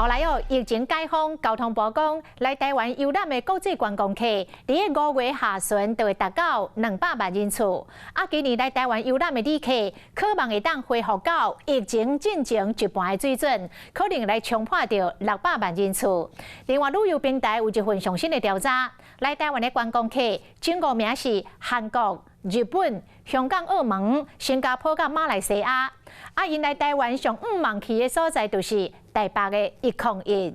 后来疫情解封，交通部讲来台湾游览的国际观光客，伫个5月下旬就会达到200万人次。今年来台湾游览的旅客，可望会当恢复到疫情进前一半的水准，可能来冲破到600万人次。另外，旅游平台有一份上新的调查，来台湾的观光客前5名是韩国、日本、香港、澳门、新加坡甲马来西亚。因来台湾上5万去的所在，就是台北的101。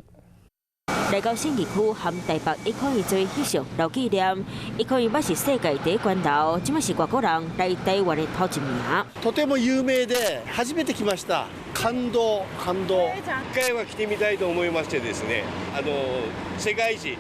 来到信义区含台北101做翕相留纪念。101捌是世界第一关岛，今麦是外国人来台湾的头一名。とても有名で初めて来ました。感動。一回は来てみたいと思いましてですね。世界一。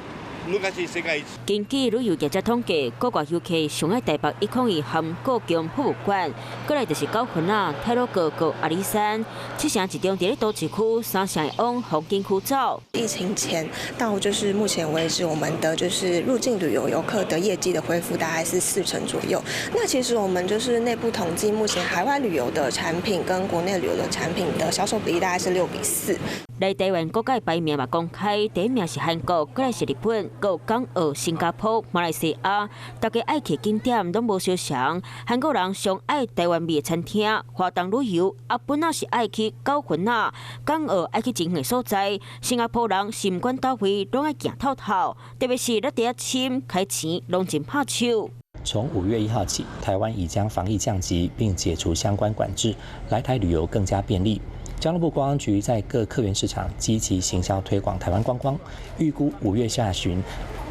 根据旅游业者统计，国外游客上爱台北101含故宫博物馆，过来就是九份啊、太鲁阁、阿里山，7成集中在都市区，3成往红景区走。疫情前到就是目前为止，我们的就是入境旅游游客的业绩的恢复大概是4成左右。那其实我们就是内部统计，目前海外旅游的产品跟国内旅游的产品的销售比例大概是6比4。来台湾国家排名嘛公开，第1名是韩国，过来是日本，有港澳、新加坡、马来西亚。大家爱去景点拢无相像。韩国人上爱台湾味的餐厅，华东旅游本来是爱去九份啊，港澳爱去真远所在。新加坡人是唔管倒位，拢爱行透透，特别是咧第一深开钱，拢真拍手。从5月1号起，台湾已将防疫降级，并解除相关管制，来台旅游更加便利。交通部观光局在各客源市场积极行销推广台湾观光，预估5月下旬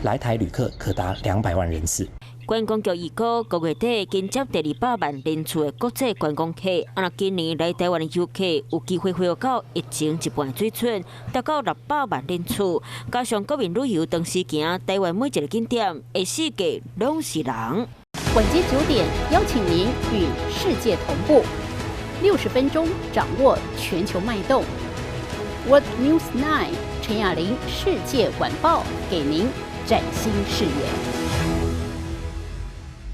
来台旅客可达200万人次。观光局预估5月底迎接第200万人次的国际观光客，今年来台湾的游客有机会恢复到疫情一半的水准，达到600万人次。加上国民旅游长时行，台湾每一个景点的世界拢是人。晚间9点，邀请您与世界同步，60分钟掌握全球脉动。What News 9，陈雅玲世界晚报给您崭新视野。